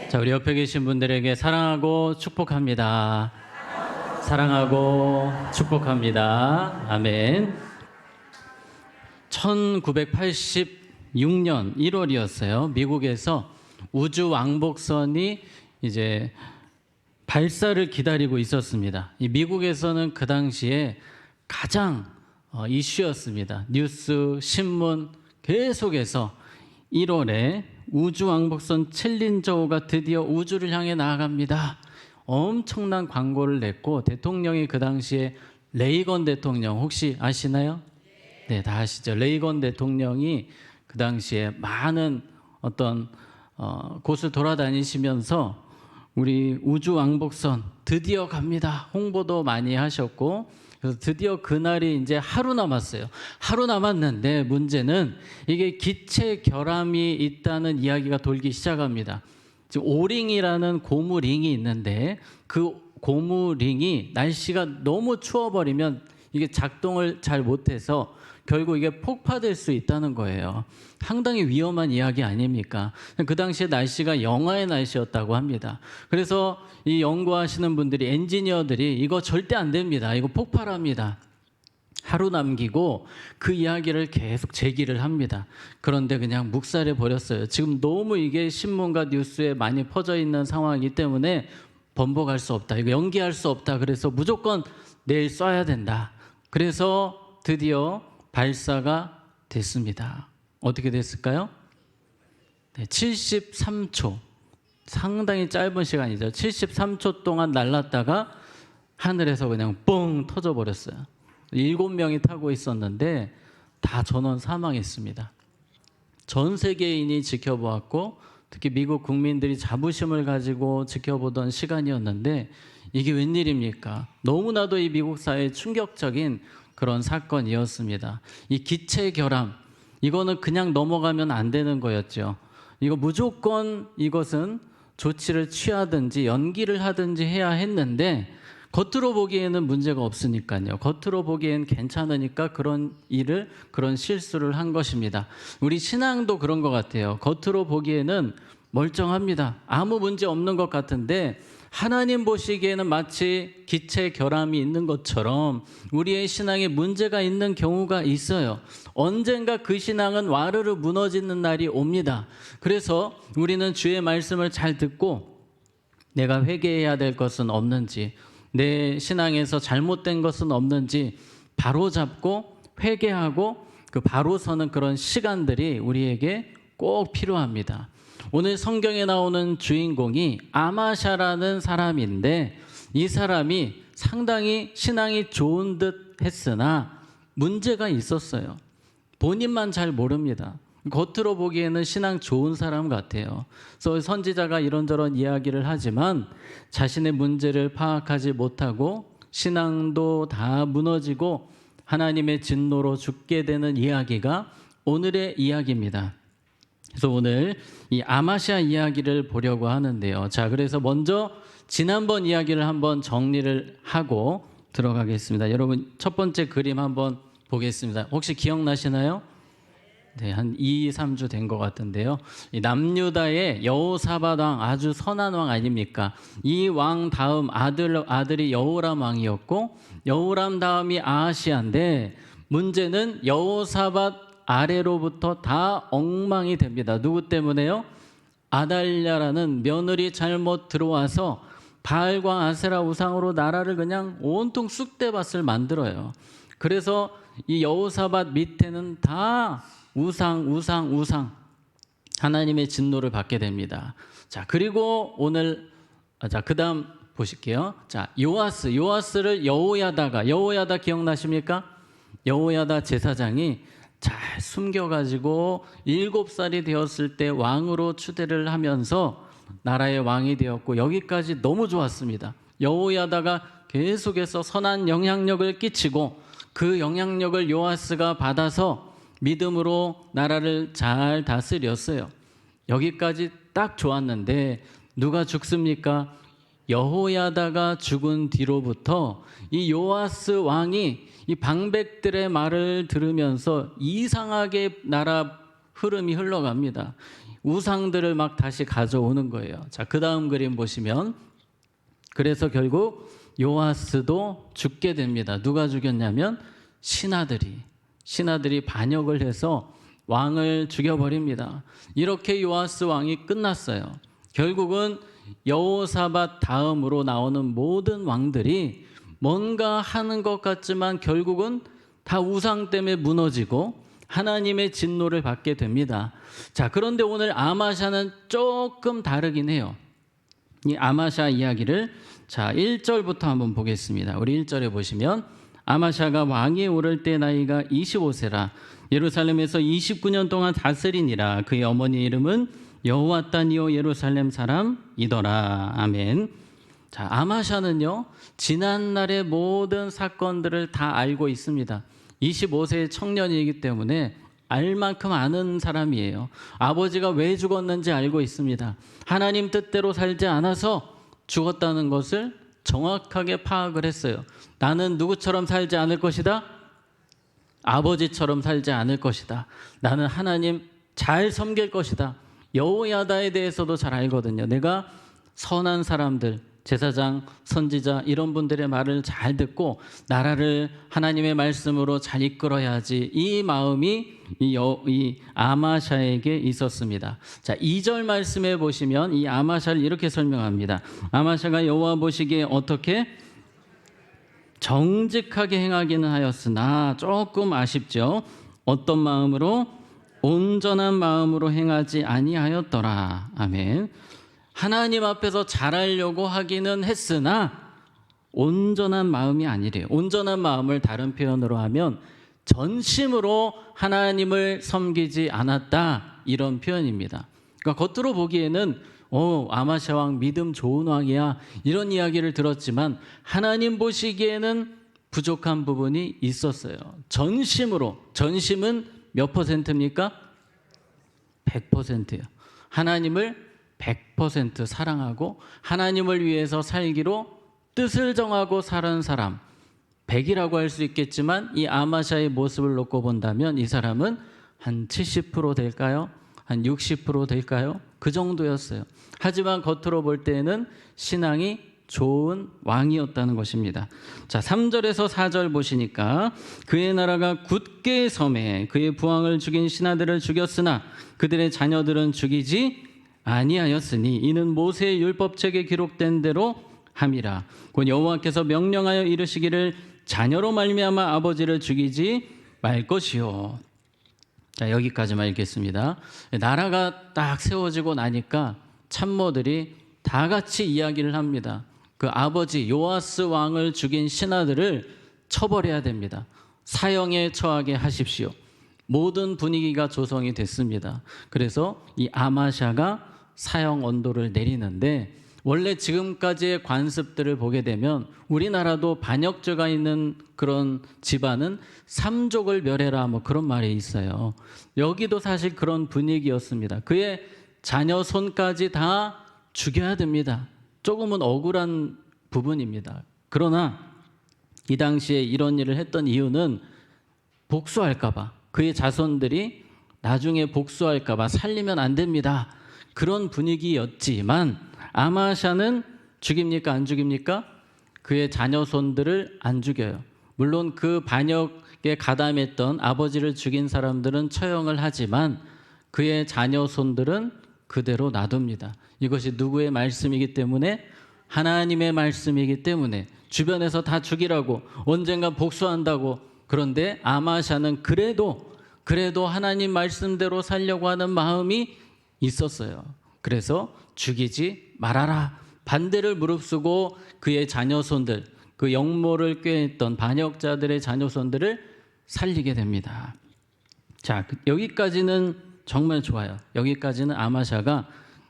자, 우리 옆에 계신 분들에게 사랑하고 축복합니다. 사랑하고 축복합니다. 아멘. 1986년 1월이었어요. 미국에서 우주 왕복선이 이제 발사를 기다리고 있었습니다. 이 미국에서는 그 당시에 가장 이슈였습니다. 뉴스, 신문 계속해서 1월에 우주 왕복선 챌린저호가 드디어 우주를 향해 나아갑니다. 엄청난 광고를 냈고, 대통령이 그 당시에 레이건 대통령 혹시 아시나요? 네, 다 아시죠. 레이건 대통령이 그 당시에 많은 어떤 곳을 돌아다니시면서 우리 우주 왕복선 드디어 갑니다. 홍보도 많이 하셨고, 그래서 드디어 그날이 이제 하루 남았어요. 하루 남았는데 문제는 이게 기체 결함이 있다는 이야기가 돌기 시작합니다. 지금 오링이라는 고무링이 있는데 그 고무링이 날씨가 너무 추워버리면 이게 작동을 잘 못해서 결국 이게 폭파될 수 있다는 거예요. 상당히 위험한 이야기 아닙니까? 그 당시에 날씨가 영하의 날씨였다고 합니다. 그래서 이 연구하시는 분들이, 엔지니어들이 이거 절대 안 됩니다. 이거 폭발합니다. 하루 남기고 그 이야기를 계속 제기를 합니다. 그런데 그냥 묵살해 버렸어요. 지금 너무 이게 신문과 뉴스에 많이 퍼져 있는 상황이기 때문에 번복할 수 없다. 이거 연기할 수 없다. 그래서 무조건 내일 쏴야 된다. 그래서 드디어 발사가 됐습니다. 어떻게 됐을까요? 네, 73초. 상당히 짧은 시간이죠. 73초 동안 날랐다가 하늘에서 그냥 뻥 터져버렸어요. 7명이 타고 있었는데 다 전원 사망했습니다. 전 세계인이 지켜보았고, 특히 미국 국민들이 자부심을 가지고 지켜보던 시간이었는데 이게 웬일입니까? 너무나도 이 미국 사회에 충격적인 그런 사건이었습니다. 이 기체 결함, 이거는 그냥 넘어가면 안 되는 거였죠. 이거 무조건 이것은 조치를 취하든지 연기를 하든지 해야 했는데, 겉으로 보기에는 문제가 없으니까요. 겉으로 보기엔 괜찮으니까 그런 일을, 그런 실수를 한 것입니다. 우리 신앙도 그런 것 같아요. 겉으로 보기에는 멀쩡합니다. 아무 문제 없는 것 같은데 하나님 보시기에는 마치 기체 결함이 있는 것처럼 우리의 신앙에 문제가 있는 경우가 있어요. 언젠가 그 신앙은 와르르 무너지는 날이 옵니다. 그래서 우리는 주의 말씀을 잘 듣고 내가 회개해야 될 것은 없는지, 내 신앙에서 잘못된 것은 없는지 바로잡고 회개하고 그 바로 서는 그런 시간들이 우리에게 꼭 필요합니다. 오늘 성경에 나오는 주인공이 아마샤라는 사람인데, 이 사람이 상당히 신앙이 좋은 듯 했으나 문제가 있었어요. 본인만 잘 모릅니다. 겉으로 보기에는 신앙 좋은 사람 같아요. 그래서 선지자가 이런저런 이야기를 하지만 자신의 문제를 파악하지 못하고 신앙도 다 무너지고 하나님의 진노로 죽게 되는 이야기가 오늘의 이야기입니다. 그래서 오늘 이 아마샤 이야기를 보려고 하는데요. 자, 그래서 먼저 지난번 이야기를 한번 정리를 하고 들어가겠습니다. 여러분, 첫 번째 그림 한번 보겠습니다. 혹시 기억나시나요? 네, 한 2, 3주 된 것 같은데요. 이 남유다의 여호사밧 왕, 아주 선한 왕 아닙니까? 이 왕 다음 아들이 여호람 왕이었고, 여호람 다음이 아하시아인데, 문제는 여호사밧 아래로부터 다 엉망이 됩니다. 누구 때문에요? 아달랴라는 며느리 잘못 들어와서 바알과 아세라 우상으로 나라를 그냥 온통 쑥대밭을 만들어요. 그래서 이 여호사밧 밑에는 다 우상 하나님의 진노를 받게 됩니다. 자, 그리고 오늘 그다음 보실게요. 자, 요아스를 여호야다 기억나십니까? 여호야다 제사장이 잘 숨겨가지고 7살이 되었을 때 왕으로 추대를 하면서 나라의 왕이 되었고, 여기까지 너무 좋았습니다. 여호야다가 계속해서 선한 영향력을 끼치고 그 영향력을 요아스가 받아서 믿음으로 나라를 잘 다스렸어요. 여기까지 딱 좋았는데 누가 죽습니까? 여호야다가 죽은 뒤로부터 이 요아스 왕이 이 방백들의 말을 들으면서 이상하게 나라 흐름이 흘러갑니다. 우상들을 막 다시 가져오는 거예요. 자, 그 다음 그림 보시면 그래서 결국 요아스도 죽게 됩니다. 누가 죽였냐면 신하들이 반역을 해서 왕을 죽여버립니다. 이렇게 요아스 왕이 끝났어요. 결국은 여호사밧 다음으로 나오는 모든 왕들이 뭔가 하는 것 같지만 결국은 다 우상 때문에 무너지고 하나님의 진노를 받게 됩니다. 자, 그런데 오늘 아마샤는 조금 다르긴 해요. 이 아마샤 이야기를 자 1절부터 한번 보겠습니다. 우리 1절에 보시면 아마샤가 왕위에 오를 때 나이가 25세라 예루살렘에서 29년 동안 다스리니라. 그의 어머니 이름은 여호와따니오 예루살렘 사람이더라. 아멘. 자, 아마샤는요 지난날의 모든 사건들을 다 알고 있습니다. 25세의 청년이기 때문에 알 만큼 아는 사람이에요. 아버지가 왜 죽었는지 알고 있습니다. 하나님 뜻대로 살지 않아서 죽었다는 것을 정확하게 파악을 했어요. 나는 누구처럼 살지 않을 것이다? 아버지처럼 살지 않을 것이다. 나는 하나님 잘 섬길 것이다. 여호야다에 대해서도 잘 알거든요. 내가 선한 사람들, 제사장, 선지자 이런 분들의 말을 잘 듣고 나라를 하나님의 말씀으로 잘 이끌어야지. 이 마음이 이 아마샤에게 있었습니다. 자, 2절 말씀에 보시면 이 아마샤를 이렇게 설명합니다. 아마샤가 여호와 보시기에 어떻게 정직하게 행하기는 하였으나 조금 아쉽죠. 어떤 마음으로? 온전한 마음으로 행하지 아니하였더라. 아멘. 하나님 앞에서 잘하려고 하기는 했으나 온전한 마음이 아니래요. 온전한 마음을 다른 표현으로 하면 전심으로 하나님을 섬기지 않았다, 이런 표현입니다. 그러니까 겉으로 보기에는 아마샤 왕 믿음 좋은 왕이야 이런 이야기를 들었지만 하나님 보시기에는 부족한 부분이 있었어요. 전심은 몇 %입니까? 100%예요. 하나님을 100% 사랑하고 하나님을 위해서 살기로 뜻을 정하고 사는 사람, 100이라고 할 수 있겠지만 이 아마샤의 모습을 놓고 본다면 이 사람은 한 70% 될까요? 한 60% 될까요? 그 정도였어요. 하지만 겉으로 볼 때는 신앙이 좋은 왕이었다는 것입니다. 자, 3절에서 4절 보시니까 그의 나라가 굳게 섬에 그의 부왕을 죽인 신하들을 죽였으나 그들의 자녀들은 죽이지 아니하였으니 이는 모세의 율법책에 기록된 대로 함이라. 곧 여호와께서 명령하여 이르시기를 자녀로 말미암아 아버지를 죽이지 말 것이요. 자, 여기까지만 읽겠습니다. 나라가 딱 세워지고 나니까 참모들이 다 같이 이야기를 합니다. 그 아버지 요아스 왕을 죽인 신하들을 처벌해야 됩니다. 사형에 처하게 하십시오. 모든 분위기가 조성이 됐습니다. 그래서 이 아마샤가 사형 언도를 내리는데 원래 지금까지의 관습들을 보게 되면 우리나라도 반역죄가 있는 그런 집안은 삼족을 멸해라 뭐 그런 말이 있어요. 여기도 사실 그런 분위기였습니다. 그의 자녀 손까지 다 죽여야 됩니다. 조금은 억울한 부분입니다. 그러나 이 당시에 이런 일을 했던 이유는 복수할까 봐, 그의 자손들이 나중에 복수할까 봐 살리면 안 됩니다. 그런 분위기였지만 아마샤는 죽입니까? 안 죽입니까? 그의 자녀손들을 안 죽여요. 물론 그 반역에 가담했던 아버지를 죽인 사람들은 처형을 하지만 그의 자녀손들은 그대로 놔둡니다. 이것이 누구의 말씀이기 때문에? 하나님의 말씀이기 때문에 주변에서 다 죽이라고 언젠가 복수한다고. 그런데 아마샤는 그래도 하나님 말씀대로 살려고 하는 마음이 있었어요. 그래서 죽이지 말아라. 반대를 무릅쓰고 그의 자녀손들, 그 영모를 꾀했던 반역자들의 자녀손들을 살리게 됩니다. 자, 여기까지는 정말 좋아요. 여기까지는 아마샤가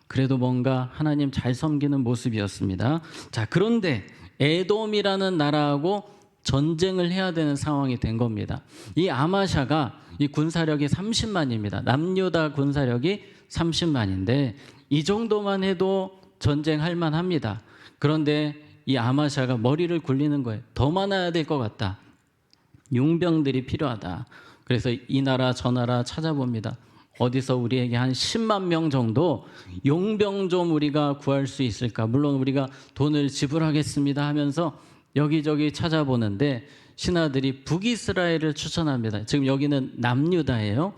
그래도 뭔가 하나님 잘 섬기는 모습이었습니다. 자, 그런데 에돔이라는 나라하고 전쟁을 해야 되는 상황이 된 겁니다. 이 아마샤가 이 군사력이 30만입니다. 남유다 군사력이 30만인데 이 정도만 해도 전쟁할 만합니다. 그런데 이 아마샤가 머리를 굴리는 거예요. 더 많아야 될 것 같다. 용병들이 필요하다. 그래서 이 나라 저 나라 찾아봅니다. 어디서 우리에게 한 10만 명 정도 용병 좀 우리가 구할 수 있을까? 물론 우리가 돈을 지불하겠습니다 하면서 여기저기 찾아보는데 신하들이 북이스라엘을 추천합니다. 지금 여기는 남유다예요.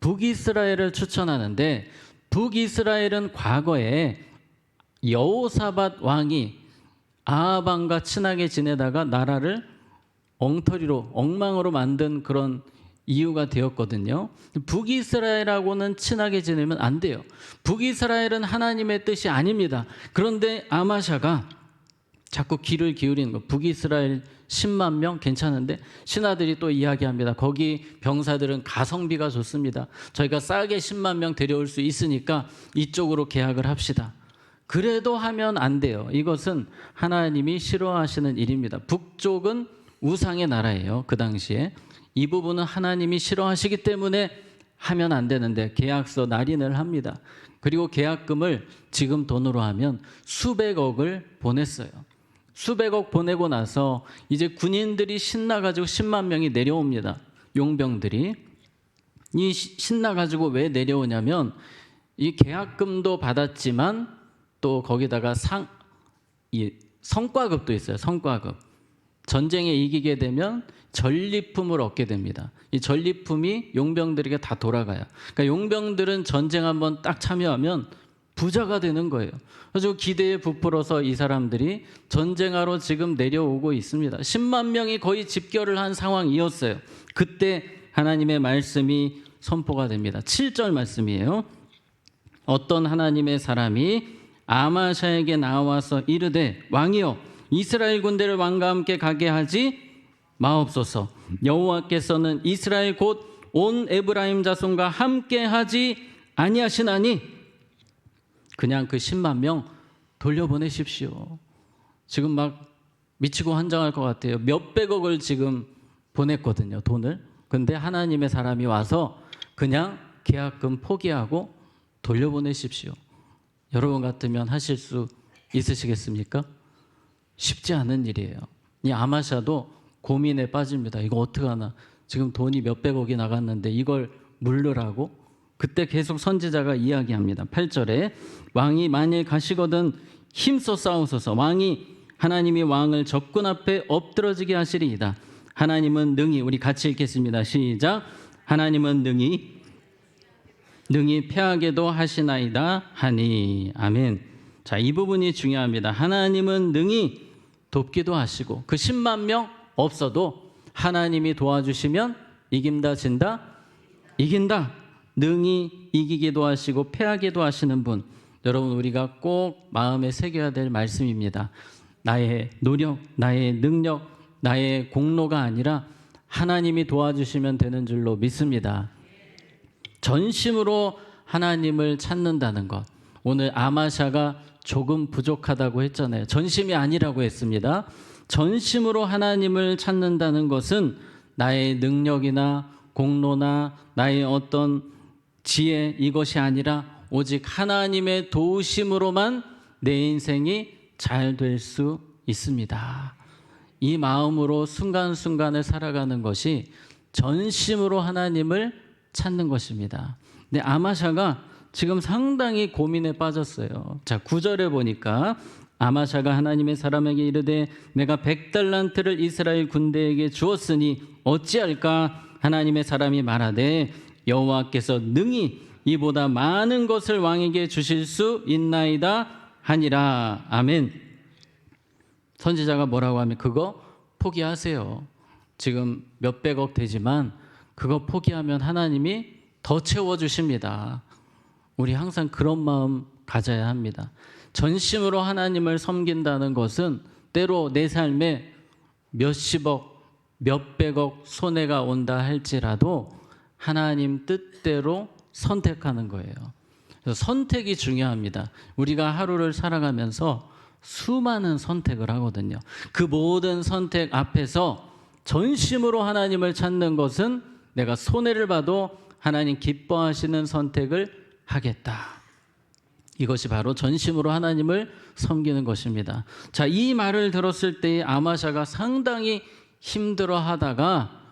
북이스라엘을 추천하는데 북이스라엘은 과거에 여호사밧 왕이 아합 왕과 친하게 지내다가 나라를 엉망으로 만든 그런 이유가 되었거든요. 북이스라엘하고는 친하게 지내면 안 돼요. 북이스라엘은 하나님의 뜻이 아닙니다. 그런데 아마샤가 자꾸 귀를 기울이는 거. 북이스라엘 10만 명 괜찮은데 신하들이 또 이야기합니다. 거기 병사들은 가성비가 좋습니다. 저희가 싸게 10만 명 데려올 수 있으니까 이쪽으로 계약을 합시다. 그래도 하면 안 돼요. 이것은 하나님이 싫어하시는 일입니다. 북쪽은 우상의 나라예요. 그 당시에. 이 부분은 하나님이 싫어하시기 때문에 하면 안 되는데 계약서 날인을 합니다. 그리고 계약금을 지금 돈으로 하면 수백억을 보냈어요. 수백억 보내고 나서 이제 군인들이 신나가지고 10만 명이 내려옵니다. 용병들이. 이 신나가지고 왜 내려오냐면 이 계약금도 받았지만 또 거기다가 성과급도 있어요. 성과급. 전쟁에 이기게 되면 전리품을 얻게 됩니다. 이 전리품이 용병들에게 다 돌아가요. 그러니까 용병들은 전쟁 한번 딱 참여하면 부자가 되는 거예요. 그래서 기대에 부풀어서 이 사람들이 전쟁하러 지금 내려오고 있습니다. 10만 명이 거의 집결을 한 상황이었어요. 그때 하나님의 말씀이 선포가 됩니다. 7절 말씀이에요. 어떤 하나님의 사람이 아마샤에게 나와서 이르되 왕이여 이스라엘 군대를 왕과 함께 가게 하지 마옵소서. 여호와께서는 이스라엘 곧 온 에브라임 자손과 함께 하지 아니하시나니 그냥 그 10만 명 돌려보내십시오. 지금 막 미치고 환장할 것 같아요. 몇백억을 지금 보냈거든요. 돈을. 근데 하나님의 사람이 와서 그냥 계약금 포기하고 돌려보내십시오. 여러분 같으면 하실 수 있으시겠습니까? 쉽지 않은 일이에요. 이 아마샤도 고민에 빠집니다. 이거 어떡하나. 지금 돈이 몇백억이 나갔는데 이걸 물르라고? 그때 계속 선지자가 이야기합니다. 8절에 왕이 만일 가시거든 힘써 싸우소서. 왕이 하나님이 왕을 적군 앞에 엎드러지게 하시리이다. 하나님은 능히, 우리 같이 읽겠습니다. 시작. 하나님은 능히 패하게도 하시나이다 하니. 아멘. 자, 이 부분이 중요합니다. 하나님은 능히 돕기도 하시고 그 10만 명 없어도 하나님이 도와주시면 이긴다 진다? 이긴다. 능히 이기기도 하시고 패하기도 하시는 분. 여러분 우리가 꼭 마음에 새겨야 될 말씀입니다. 나의 노력, 나의 능력, 나의 공로가 아니라 하나님이 도와주시면 되는 줄로 믿습니다. 전심으로 하나님을 찾는다는 것. 오늘 아마샤가 조금 부족하다고 했잖아요. 전심이 아니라고 했습니다. 전심으로 하나님을 찾는다는 것은 나의 능력이나 공로나 나의 어떤 지혜 이것이 아니라 오직 하나님의 도우심으로만 내 인생이 잘 될 수 있습니다. 이 마음으로 순간순간을 살아가는 것이 전심으로 하나님을 찾는 것입니다. 근데 아마샤가 지금 상당히 고민에 빠졌어요. 자, 9절에 보니까 아마샤가 하나님의 사람에게 이르되 내가 100달란트를 이스라엘 군대에게 주었으니 어찌할까? 하나님의 사람이 말하되 여호와께서 능히 이보다 많은 것을 왕에게 주실 수 있나이다 하니라. 아멘. 선지자가 뭐라고 하면 그거 포기하세요. 지금 몇백억 되지만 그거 포기하면 하나님이 더 채워주십니다. 우리 항상 그런 마음 가져야 합니다. 전심으로 하나님을 섬긴다는 것은 때로 내 삶에 몇십억, 몇백억 손해가 온다 할지라도 하나님 뜻대로 선택하는 거예요. 그래서 선택이 중요합니다. 우리가 하루를 살아가면서 수많은 선택을 하거든요. 그 모든 선택 앞에서 전심으로 하나님을 찾는 것은 내가 손해를 봐도 하나님 기뻐하시는 선택을 하겠다. 이것이 바로 전심으로 하나님을 섬기는 것입니다. 자, 이 말을 들었을 때 아마샤가 상당히 힘들어 하다가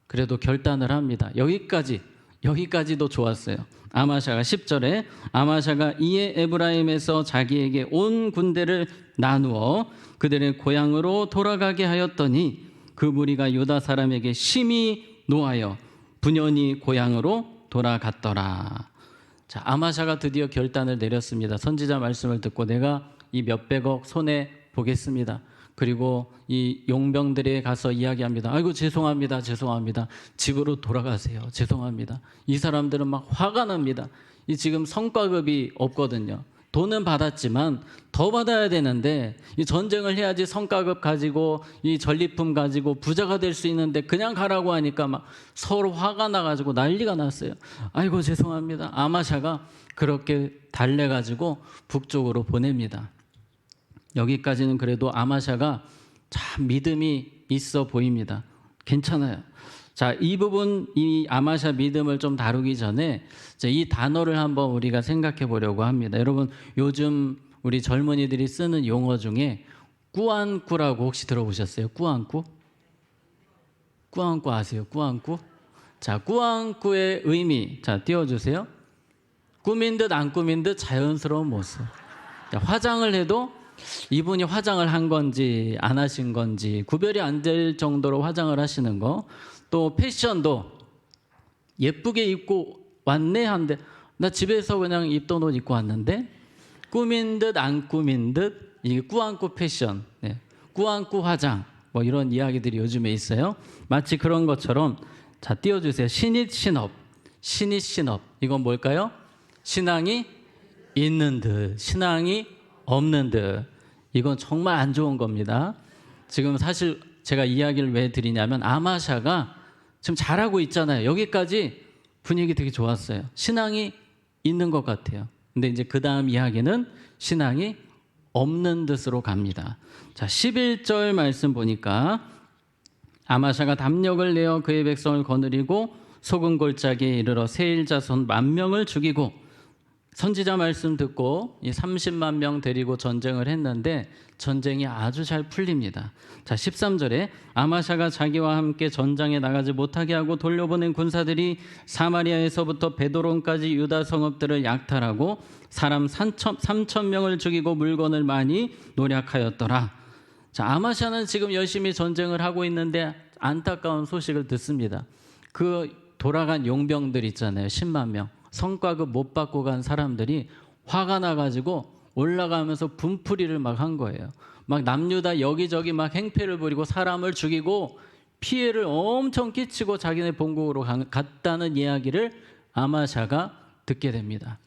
그래도 결단을 합니다. 여기까지 여기까지도 좋았어요. 아마샤가 10절에 아마샤가 이에 에브라임에서 자기에게 온 군대를 나누어 그들의 고향으로 돌아가게 하였더니 그 무리가 유다 사람에게 심히 노하여 분연히 고향으로 돌아갔더라. 자, 아마샤가 드디어 결단을 내렸습니다. 선지자 말씀을 듣고 내가 이 몇백억 손해 보겠습니다. 그리고 이 용병들에 가서 이야기합니다. 아이고 죄송합니다. 집으로 돌아가세요. 죄송합니다. 이 사람들은 막 화가 납니다. 이 지금 성과급이 없거든요. 돈은 받았지만 더 받아야 되는데 이 전쟁을 해야지 성과급 가지고 이 전리품 가지고 부자가 될 수 있는데 그냥 가라고 하니까 막 서로 화가 나가지고 난리가 났어요. 아이고 죄송합니다. 아마샤가 그렇게 달래가지고 북쪽으로 보냅니다. 여기까지는 그래도 아마샤가 참 믿음이 있어 보입니다. 괜찮아요. 자, 이 부분, 이 아마샤 믿음을 좀 다루기 전에 이 단어를 한번 우리가 생각해 보려고 합니다. 여러분, 요즘 우리 젊은이들이 쓰는 용어 중에 꾸안꾸라고 혹시 들어보셨어요? 꾸안꾸? 꾸안꾸 아세요? 꾸안꾸? 자, 꾸안꾸의 의미, 자, 띄워주세요. 꾸민 듯 안 꾸민 듯 자연스러운 모습. 자, 화장을 해도 이분이 화장을 한 건지 안 하신 건지 구별이 안 될 정도로 화장을 하시는 거. 또 패션도 예쁘게 입고 왔네 한데 나 집에서 그냥 입던 옷 입고 왔는데 꾸민 듯 안 꾸민 듯 이게 꾸안꾸 패션, 네. 꾸안꾸 화장 뭐 이런 이야기들이 요즘에 있어요. 마치 그런 것처럼 자 띄워주세요. 신잇 신업 이건 뭘까요? 신앙이 있는 듯 신앙이 없는 듯. 이건 정말 안 좋은 겁니다. 지금 사실 제가 이야기를 왜 드리냐면 아마샤가 지금 잘하고 있잖아요. 여기까지 분위기 되게 좋았어요. 신앙이 있는 것 같아요. 근데 이제 그 다음 이야기는 신앙이 없는 듯으로 갑니다. 자, 11절 말씀 보니까 아마샤가 담력을 내어 그의 백성을 거느리고 소금 골짜기에 이르러 세일 자손 10,000명을 죽이고 선지자 말씀 듣고 이 30만 명 데리고 전쟁을 했는데 전쟁이 아주 잘 풀립니다. 자, 13절에 아마샤가 자기와 함께 전장에 나가지 못하게 하고 돌려보낸 군사들이 사마리아에서부터 베드론까지 유다 성읍들을 약탈하고 사람 3,000명을 죽이고 물건을 많이 노략하였더라. 자, 아마샤는 지금 열심히 전쟁을 하고 있는데 안타까운 소식을 듣습니다. 그 돌아간 용병들 있잖아요. 10만 명. 성과급 못 받고 간 사람들이 화가 나가지고 올라가면서 분풀이를 막 한 거예요. 막 남유다 여기저기 막 행패를 부리고 사람을 죽이고 피해를 엄청 끼치고 자기네 본국으로 갔다는 이야기를 아마샤가 듣게 됩니다.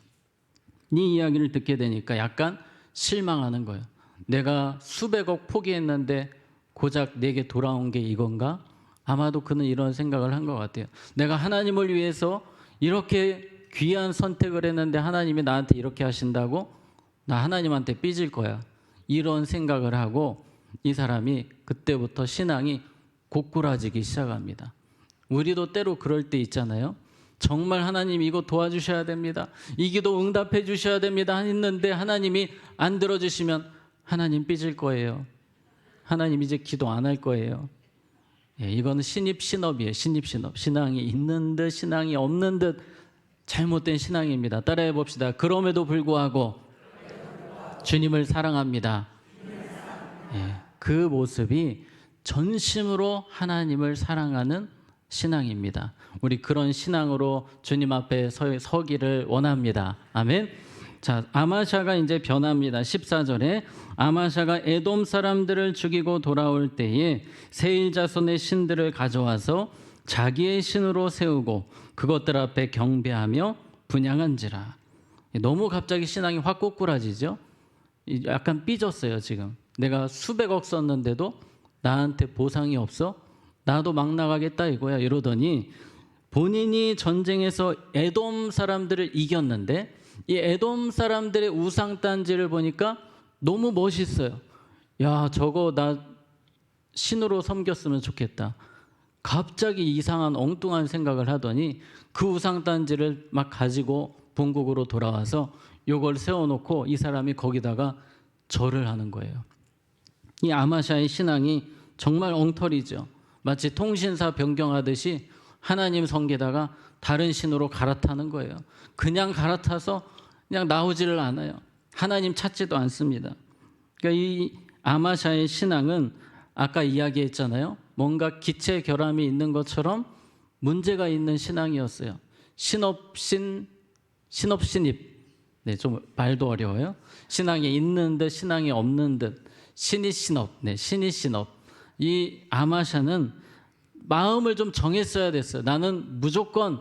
이 이야기를 듣게 되니까 약간 실망하는 거예요. 내가 수백억 포기했는데 고작 내게 돌아온 게 이건가? 아마도 그는 이런 생각을 한 것 같아요. 내가 하나님을 위해서 이렇게 귀한 선택을 했는데 하나님이 나한테 이렇게 하신다고? 나 하나님한테 삐질 거야. 이런 생각을 하고 이 사람이 그때부터 신앙이 고꾸라지기 시작합니다. 우리도 때로 그럴 때 있잖아요. 정말 하나님 이거 도와주셔야 됩니다. 이 기도 응답해 주셔야 됩니다. 했는데 하나님이 안 들어주시면 하나님 삐질 거예요. 하나님 이제 기도 안 할 거예요. 예, 이거는 신입신업이에요. 신입신업. 신앙이 있는 듯 신앙이 없는 듯 잘못된 신앙입니다. 따라해 봅시다. 그럼에도 불구하고 주님을 사랑합니다. 예, 그 모습이 전심으로 하나님을 사랑하는 신앙입니다. 우리 그런 신앙으로 주님 앞에 서기를 원합니다. 아멘. 자, 아마샤가 이제 변합니다. 14절에 아마샤가 에돔 사람들을 죽이고 돌아올 때에 세일 자손의 신들을 가져와서 자기의 신으로 세우고 그것들 앞에 경배하며 분향한지라. 너무 갑자기 신앙이 확 꼬꾸라지죠. 약간 삐졌어요. 지금 내가 수백억 썼는데도 나한테 보상이 없어? 나도 막 나가겠다 이거야 이러더니 본인이 전쟁에서 에돔 사람들을 이겼는데 이 에돔 사람들의 우상단지를 보니까 너무 멋있어요. 야, 저거 나 신으로 섬겼으면 좋겠다. 갑자기 이상한 엉뚱한 생각을 하더니 그 우상단지를 막 가지고 본국으로 돌아와서 요걸 세워놓고 이 사람이 거기다가 절을 하는 거예요. 이 아마샤의 신앙이 정말 엉터리죠. 마치 통신사 변경하듯이 하나님 섬기다가 다른 신으로 갈아타는 거예요. 그냥 갈아타서 그냥 나오지를 않아요. 하나님 찾지도 않습니다. 그러니까 이 아마샤의 신앙은 아까 이야기했잖아요. 뭔가 기체 결함이 있는 것처럼 문제가 있는 신앙이었어요. 신입. 네, 좀 말도 어려워요. 신앙이 있는 듯 신앙이 없는 듯. 신이 신업. 이 아마샤는 마음을 좀 정했어야 됐어요. 나는 무조건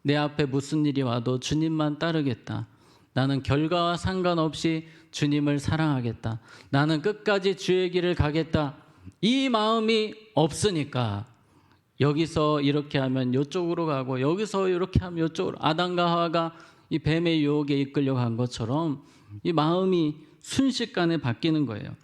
내 앞에 무슨 일이 와도 주님만 따르겠다. 나는 결과와 상관없이 주님을 사랑하겠다. 나는 끝까지 주의 길을 가겠다. 이 마음이 없으니까 여기서 이렇게 하면 이쪽으로 가고 여기서 이렇게 하면 이쪽으로, 아담과 하와가 이 뱀의 유혹에 이끌려 간 것처럼 이 마음이 순식간에 바뀌는 거예요.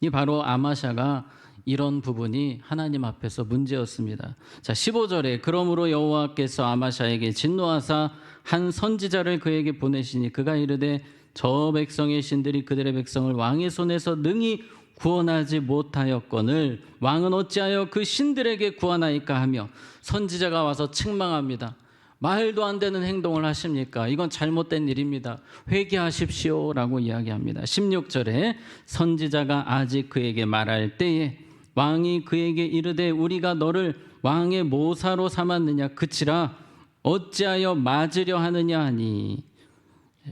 이 바로 아마샤가 이런 부분이 하나님 앞에서 문제였습니다. 자, 15절에 그러므로 여호와께서 아마샤에게 진노하사 한 선지자를 그에게 보내시니 그가 이르되 저 백성의 신들이 그들의 백성을 왕의 손에서 능히 구원하지 못하였거늘 왕은 어찌하여 그 신들에게 구하나이까 하며, 선지자가 와서 책망합니다. 말도 안 되는 행동을 하십니까? 이건 잘못된 일입니다. 회개하십시오 라고 이야기합니다. 16절에 선지자가 아직 그에게 말할 때에 왕이 그에게 이르되 우리가 너를 왕의 모사로 삼았느냐 그치라 어찌하여 맞으려 하느냐 하니.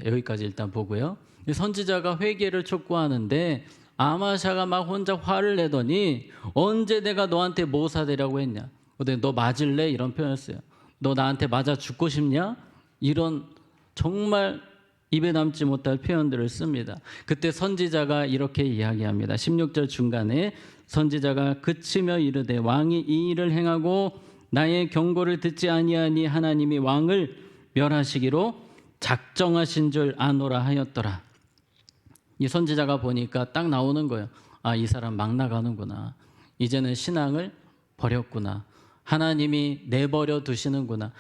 여기까지 일단 보고요. 선지자가 회개를 촉구하는데 아마샤가 막 혼자 화를 내더니 언제 내가 너한테 모사되라고 했냐, 너 맞을래? 이런 표현을 써요. 너 나한테 맞아 죽고 싶냐? 이런 정말 입에 남지 못할 표현들을 씁니다. 그때 선지자가 이렇게 이야기합니다. 16절 중간에 선지자가 그치며 이르되 왕이 이 일을 행하고 나의 경고를 듣지 아니하니 하나님이 왕을 멸하시기로 작정하신 줄 아노라 하였더라. 이 선지자가 보니까 딱 나오는 거예요. 아, 이 사람 막 나가는구나. 이제는 신앙을 버렸구나. 하나님이 내버려 두시는구나.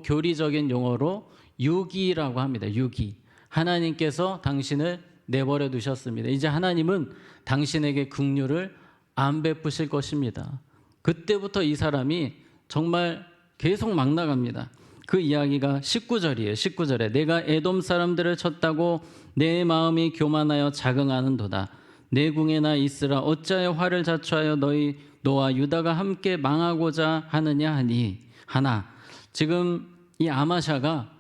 교리적인 용어로 유기라고 합니다. 유기. 하나님께서 당신을 내버려 두셨습니다. 이제 하나님은 당신에게 긍휼을 안 베푸실 것입니다. 그때부터 이 사람이 정말 계속 막 나갑니다. 그 이야기가 19절이에요. 19절에 내가 에돔 사람들을 쳤다고 내 마음이 교만하여 자긍하는도다. 내 궁에나 있으라 어찌하여 화를 자초하여 너와 유다가 함께 망하고자 하느냐 하나. 지금 이 아마샤가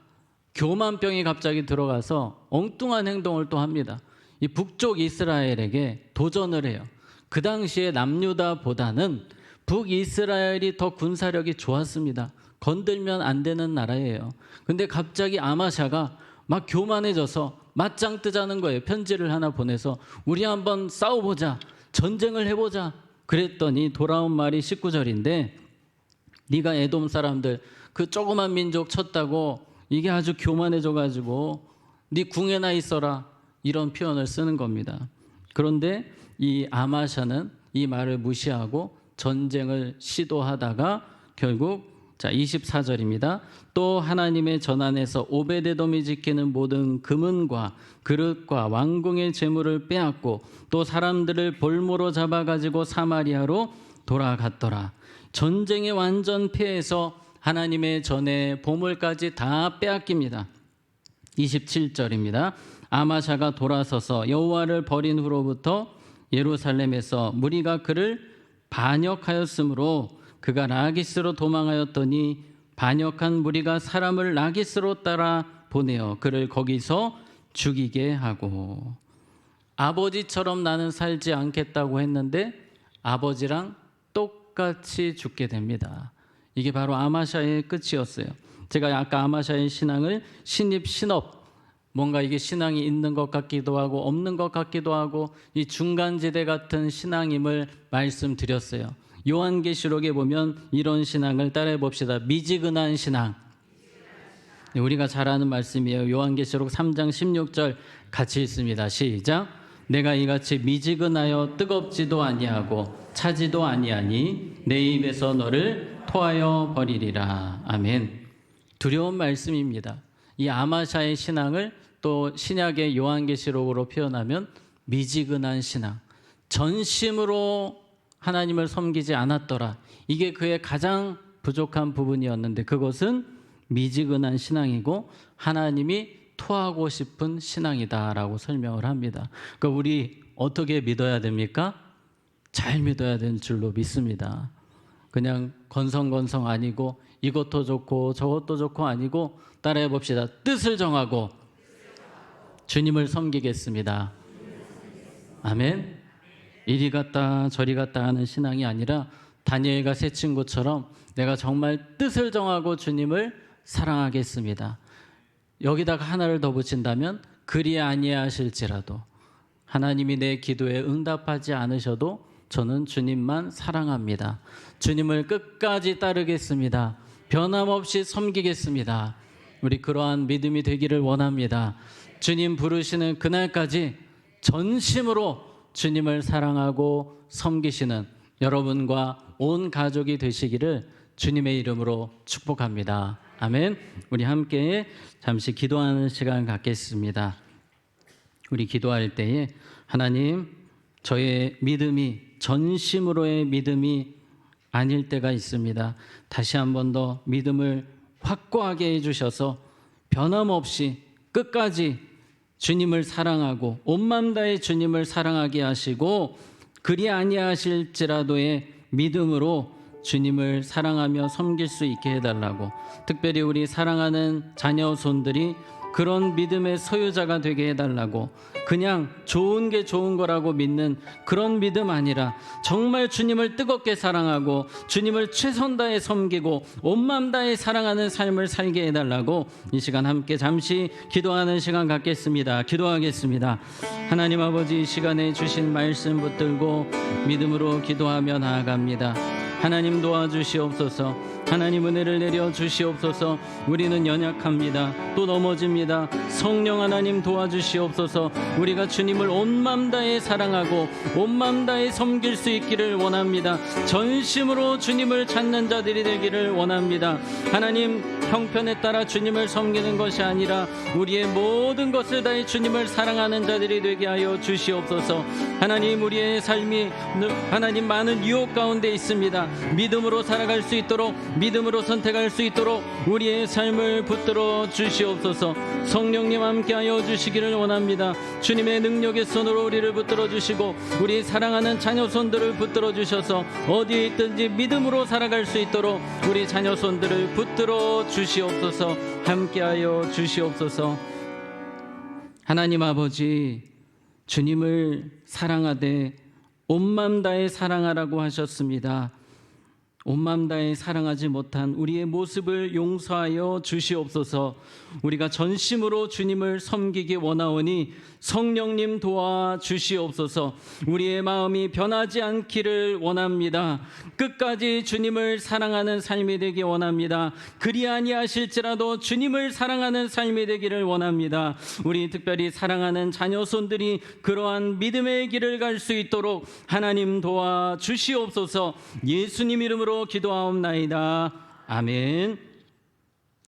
교만병이 갑자기 들어가서 엉뚱한 행동을 또 합니다. 이 북쪽 이스라엘에게 도전을 해요. 그 당시에 남유다보다는 북이스라엘이 더 군사력이 좋았습니다. 건들면 안 되는 나라예요. 근데 갑자기 아마샤가 막 교만해져서 맞짱 뜨자는 거예요. 편지를 하나 보내서 우리 한번 싸워보자, 전쟁을 해보자. 그랬더니 돌아온 말이 19절인데 네가 에돔 사람들 그 조그만 민족 쳤다고 이게 아주 교만해져가지고 네 궁에나 있어라, 이런 표현을 쓰는 겁니다. 그런데 이 아마샤는 이 말을 무시하고 전쟁을 시도하다가 결국 24절입니다. 또 하나님의 전안에서 오베데돔이 지키는 모든 금은과 그릇과 왕궁의 재물을 빼앗고 또 사람들을 볼모로 잡아가지고 사마리아로 돌아갔더라. 전쟁에 완전 패해서 하나님의 전에 보물까지 다 빼앗깁니다. 27절입니다. 아마샤가 돌아서서 여호와를 버린 후로부터 예루살렘에서 무리가 그를 반역하였으므로 그가 라기스로 도망하였더니 반역한 무리가 사람을 라기스로 따라 보내어 그를 거기서 죽이게 하고, 아버지처럼 나는 살지 않겠다고 했는데 아버지랑 똑같이 죽게 됩니다. 이게 바로 아마샤의 끝이었어요. 제가 아까 아마샤의 신앙을 신입 신업, 뭔가 이게 신앙이 있는 것 같기도 하고 없는 것 같기도 하고 이 중간지대 같은 신앙임을 말씀드렸어요. 요한계시록에 보면 이런 신앙을 따라해 봅시다. 미지근한 신앙. 우리가 잘 아는 말씀이에요. 요한계시록 3장 16절 같이 읽습니다. 시작. 내가 이같이 미지근하여 뜨겁지도 아니하고 차지도 아니하니 내 입에서 너를 토하여 버리리라. 아멘. 두려운 말씀입니다. 이 아마샤의 신앙을 또 신약의 요한계시록으로 표현하면 미지근한 신앙, 전심으로 하나님을 섬기지 않았더라. 이게 그의 가장 부족한 부분이었는데 그것은 미지근한 신앙이고 하나님이 토하고 싶은 신앙이다라고 설명을 합니다. 그러니까 우리 어떻게 믿어야 됩니까? 잘 믿어야 되는 줄로 믿습니다. 그냥 건성건성 아니고 이것도 좋고 저것도 좋고 아니고 따라해 봅시다. 뜻을 정하고 주님을 섬기겠습니다. 아멘. 이리 갔다 저리 갔다 하는 신앙이 아니라 다니엘과 세 친구처럼 내가 정말 뜻을 정하고 주님을 사랑하겠습니다. 여기다가 하나를 더 붙인다면 그리 아니하실지라도 하나님이 내 기도에 응답하지 않으셔도 저는 주님만 사랑합니다. 주님을 끝까지 따르겠습니다. 변함없이 섬기겠습니다. 우리 그러한 믿음이 되기를 원합니다. 주님 부르시는 그날까지 전심으로 주님을 사랑하고 섬기시는 여러분과 온 가족이 되시기를 주님의 이름으로 축복합니다. 아멘. 우리 함께 잠시 기도하는 시간 갖겠습니다. 우리 기도할 때에 하나님, 저의 믿음이 전심으로의 믿음이 아닐 때가 있습니다. 다시 한 번 더 믿음을 확고하게 해주셔서 변함없이 끝까지 주님을 사랑하고 온 마음 다해 주님을 사랑하게 하시고 그리 아니하실지라도의 믿음으로 주님을 사랑하며 섬길 수 있게 해달라고, 특별히 우리 사랑하는 자녀손들이 그런 믿음의 소유자가 되게 해달라고, 그냥 좋은 게 좋은 거라고 믿는 그런 믿음 아니라 정말 주님을 뜨겁게 사랑하고 주님을 최선 다해 섬기고 온 마음 다해 사랑하는 삶을 살게 해달라고 이 시간 함께 잠시 기도하는 시간 갖겠습니다. 기도하겠습니다. 하나님 아버지, 이 시간에 주신 말씀 붙들고 믿음으로 기도하며 나아갑니다. 하나님 도와주시옵소서. 하나님 은혜를 내려 주시옵소서. 우리는 연약합니다. 또 넘어집니다. 성령 하나님 도와주시옵소서. 우리가 주님을 온 마음 다해 사랑하고 온 마음 다해 섬길 수 있기를 원합니다. 전심으로 주님을 찾는 자들이 되기를 원합니다. 하나님, 형편에 따라 주님을 섬기는 것이 아니라 우리의 모든 것을 다해 주님을 사랑하는 자들이 되게 하여 주시옵소서. 하나님, 우리의 삶이 하나님 많은 유혹 가운데 있습니다. 믿음으로 살아갈 수 있도록, 믿음으로 선택할 수 있도록 우리의 삶을 붙들어 주시옵소서. 성령님 함께하여 주시기를 원합니다. 주님의 능력의 손으로 우리를 붙들어 주시고 우리 사랑하는 자녀손들을 붙들어 주셔서 어디에 있든지 믿음으로 살아갈 수 있도록 우리 자녀손들을 붙들어 주시옵소서. 함께하여 주시옵소서. 하나님 아버지, 주님을 사랑하되 온 마음 다해 사랑하라고 하셨습니다. 온 마음 다해 사랑하지 못한 우리의 모습을 용서하여 주시옵소서. 우리가 전심으로 주님을 섬기기 원하오니 성령님 도와주시옵소서. 우리의 마음이 변하지 않기를 원합니다. 끝까지 주님을 사랑하는 삶이 되기 원합니다. 그리 아니하실지라도 주님을 사랑하는 삶이 되기를 원합니다. 우리 특별히 사랑하는 자녀손들이 그러한 믿음의 길을 갈 수 있도록 하나님 도와주시옵소서. 예수님 이름으로 기도하옵나이다. 아멘.